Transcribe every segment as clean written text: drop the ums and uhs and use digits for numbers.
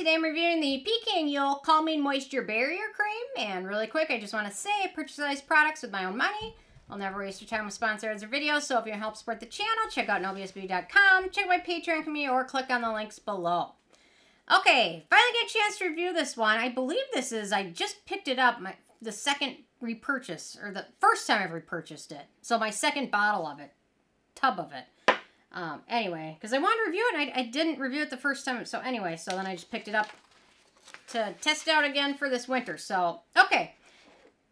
Today I'm reviewing the Pyunkang Yul Calming Moisture Barrier Cream. And really quick, I just want to say I purchase these products with my own money. I'll never waste your time with sponsor ads or videos. So if you want to help support the channel, check out nobsbeauty.com, check my Patreon community, or click on the links below. Okay, finally get a chance to review this one. I believe this is, I just picked it up, the second repurchase, or the first time I've repurchased it. So my second bottle of it, tub of it. Anyway, because I wanted to review it, and I didn't review it the first time. So anyway, so then I just picked it up to test it out again for this winter. So, okay.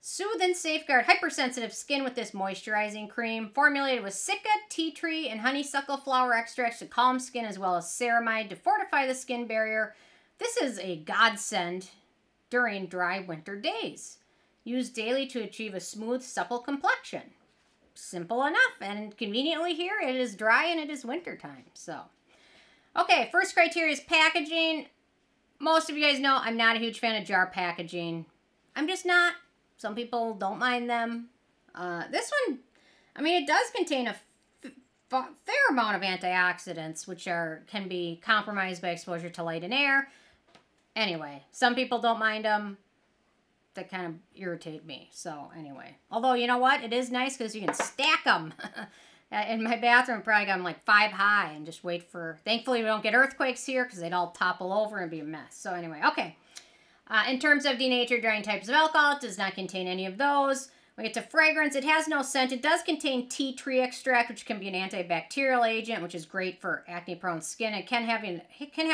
Soothe and safeguard hypersensitive skin with this moisturizing cream. Formulated with Cica, tea tree, and honeysuckle flower extracts to calm skin, as well as ceramide to fortify the skin barrier. This is a godsend during dry winter days. Used daily to achieve a smooth, supple complexion. Simple enough, and conveniently here it is dry and it is winter time. So, okay, first criteria is packaging. Most of you guys know I'm not a huge fan of jar packaging. I'm just not. Some people don't mind them. This one, I mean, it does contain a fair amount of antioxidants, which can be compromised by exposure to light and air. Anyway, some people don't mind them. That kind of irritate me. So anyway, although you know what, it is nice because you can stack them. In my bathroom, probably got them like 5 high and just wait for. Thankfully, we don't get earthquakes here because they'd all topple over and be a mess. So anyway, okay. In terms of denatured drying types of alcohol, it does not contain any of those. We get to fragrance. It has no scent. It does contain tea tree extract, which can be an antibacterial agent, which is great for acne-prone skin. It can have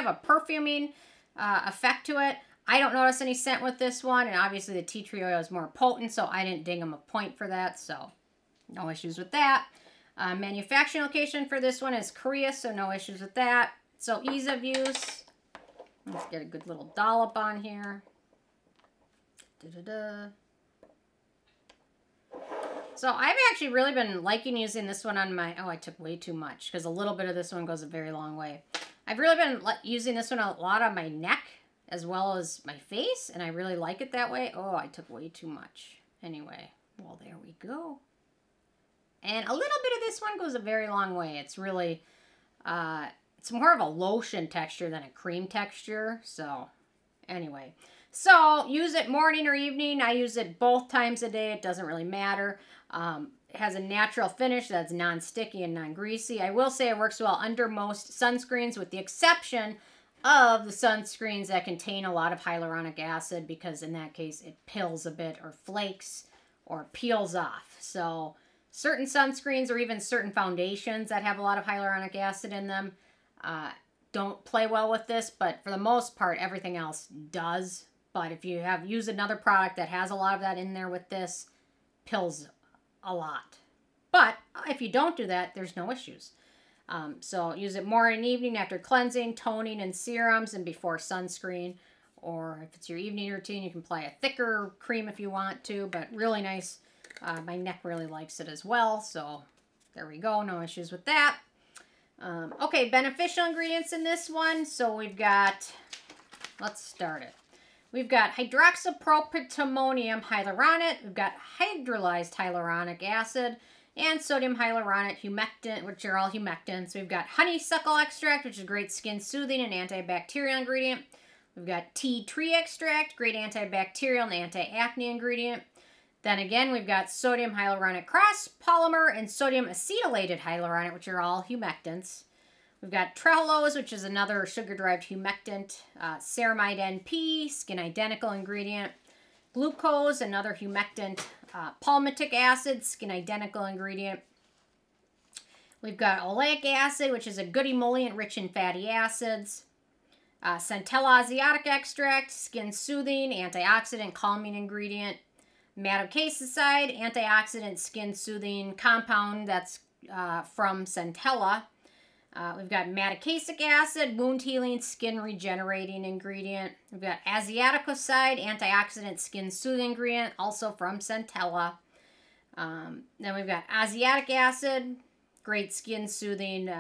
a perfuming effect to it. I don't notice any scent with this one, and obviously the tea tree oil is more potent, so I didn't ding them a point for that, so no issues with that. Manufacturing location for this one is Korea, so no issues with that. So ease of use. Let's get a good little dollop on here. So I've actually really been liking using this one on my, oh, I took way too much, because a little bit of this one goes a very long way. I've really been using this one a lot on my neck, as well as my face, and I really like it that way. Oh, I took way too much. Anyway, well, there we go. And a little bit of this one goes a very long way. It's really, it's more of a lotion texture than a cream texture. So, anyway. So, use it morning or evening. I use it both times a day. It doesn't really matter. It has a natural finish that's non-sticky and non-greasy. I will say it works well under most sunscreens, with the exception of the sunscreens that contain a lot of hyaluronic acid, because in that case it pills a bit or flakes or peels off. So certain sunscreens or even certain foundations that have a lot of hyaluronic acid in them don't play well with this, but for the most part everything else does. But if you have used another product that has a lot of that in there with this, pills a lot. But if you don't do that, there's no issues. So use it morning and evening after cleansing, toning, and serums, and before sunscreen. Or if it's your evening routine, you can apply a thicker cream if you want to, but really nice. My neck really likes it as well, so there we go. No issues with that. Okay, beneficial ingredients in this one. So we've got, let's start it. We've got Hydroxypropyltrimonium hyaluronate. We've got hydrolyzed hyaluronic acid, and sodium hyaluronate humectant, which are all humectants. We've got honeysuckle extract, which is a great skin soothing and antibacterial ingredient. We've got tea tree extract, great antibacterial and anti-acne ingredient. Then again, we've got sodium hyaluronic Crosspolymer and sodium acetylated hyaluronic, which are all humectants. We've got Trehalose, which is another sugar-derived humectant. Ceramide NP, skin identical ingredient. Glucose, another humectant. Palmitic acid, skin identical ingredient. We've got oleic acid, which is a good emollient rich in fatty acids. Centella asiatic extract, skin soothing, antioxidant calming ingredient. Melaleuca, antioxidant skin soothing compound that's from Centella. We've got madecassic acid, wound healing, skin regenerating ingredient. We've got asiaticoside, antioxidant skin soothing ingredient, also from Centella. Then we've got asiatic acid, great skin soothing,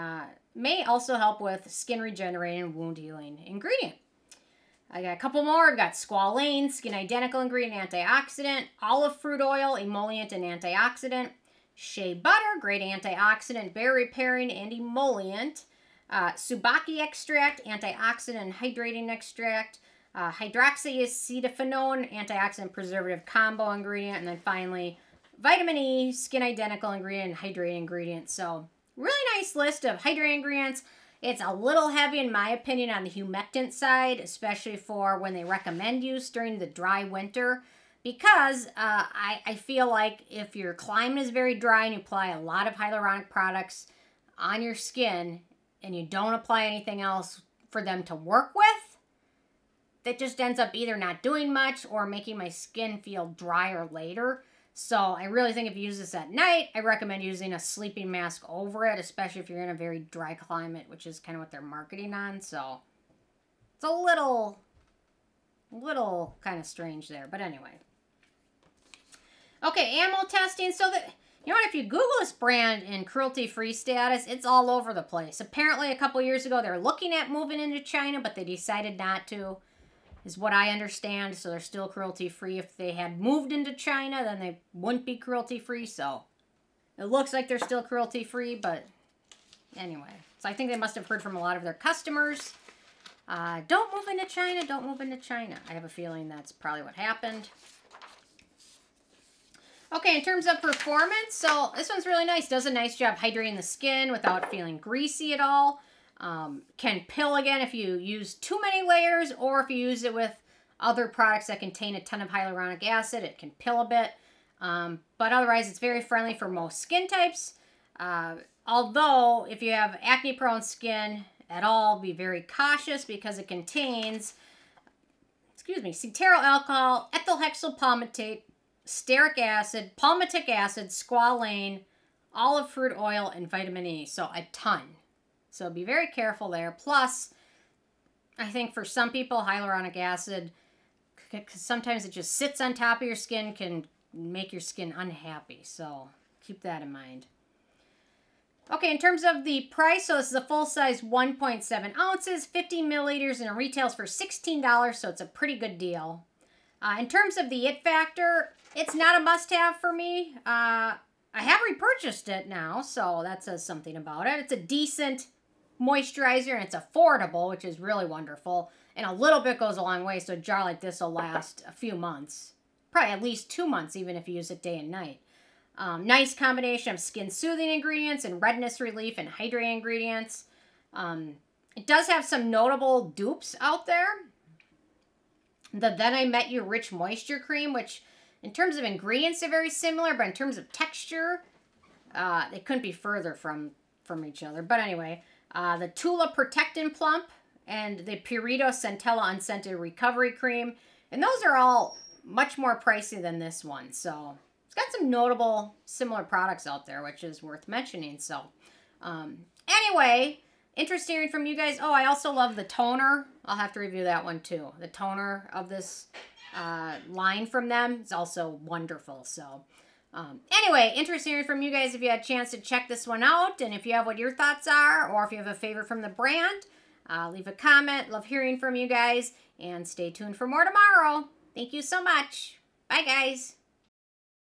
may also help with skin regenerating, wound healing ingredient. I got a couple more. We've got squalane, skin identical ingredient, antioxidant, olive fruit oil, emollient and antioxidant. Shea butter, great antioxidant, berry repairing, and emollient. Tsubaki extract, antioxidant and hydrating extract. Hydroxyacetophenone, antioxidant preservative combo ingredient. And then finally, vitamin E, skin identical ingredient, and hydrating ingredient. So really nice list of hydrating ingredients. It's a little heavy, in my opinion, on the humectant side, especially for when they recommend use during the dry winter. Because I feel like if your climate is very dry and you apply a lot of hyaluronic products on your skin and you don't apply anything else for them to work with, that just ends up either not doing much or making my skin feel drier later. So I really think if you use this at night, I recommend using a sleeping mask over it, especially if you're in a very dry climate, which is kind of what they're marketing on. So it's a little kind of strange there, but anyway. Okay, animal testing. So that, you know what, if you Google this brand in cruelty-free status, it's all over the place. Apparently a couple years ago, they were looking at moving into China, but they decided not to, is what I understand. So they're still cruelty-free. If they had moved into China, then they wouldn't be cruelty-free. So it looks like they're still cruelty-free, but anyway. So I think they must have heard from a lot of their customers. Don't move into China. Don't move into China. I have a feeling that's probably what happened. Okay, in terms of performance, so this one's really nice. Does a nice job hydrating the skin without feeling greasy at all. Can pill again if you use too many layers, or if you use it with other products that contain a ton of hyaluronic acid, it can pill a bit. But otherwise, it's very friendly for most skin types. Although, if you have acne-prone skin at all, be very cautious because it contains, cetearyl alcohol, ethylhexyl palmitate, stearic acid, palmitic acid, squalane, olive fruit oil, and vitamin E. So a ton. So be very careful there. Plus, I think for some people, hyaluronic acid, sometimes it just sits on top of your skin, can make your skin unhappy. So keep that in mind. Okay, in terms of the price, so this is a full-size 1.7 ounces, 50 milliliters, and it retails for $16, so it's a pretty good deal. In terms of the it factor, it's not a must-have for me. I have repurchased it now, so that says something about it. It's a decent moisturizer, and it's affordable, which is really wonderful. And a little bit goes a long way, so a jar like this will last a few months. Probably at least 2 months, even if you use it day and night. Nice combination of skin-soothing ingredients and redness relief and hydrating ingredients. It does have some notable dupes out there. The Then I Met You Rich Moisture Cream, which in terms of ingredients are very similar, but in terms of texture, they couldn't be further from each other. But anyway, the Tula Protectant Plump and the Purito Centella Unscented Recovery Cream. And those are all much more pricey than this one. So it's got some notable similar products out there, which is worth mentioning. So anyway, interesting hearing from you guys. Oh, I also love the toner. I'll have to review that one too. The toner of this line from them is also wonderful. So anyway, interesting hearing from you guys if you had a chance to check this one out. And if you have what your thoughts are, or if you have a favorite from the brand, leave a comment. Love hearing from you guys. And stay tuned for more tomorrow. Thank you so much. Bye, guys.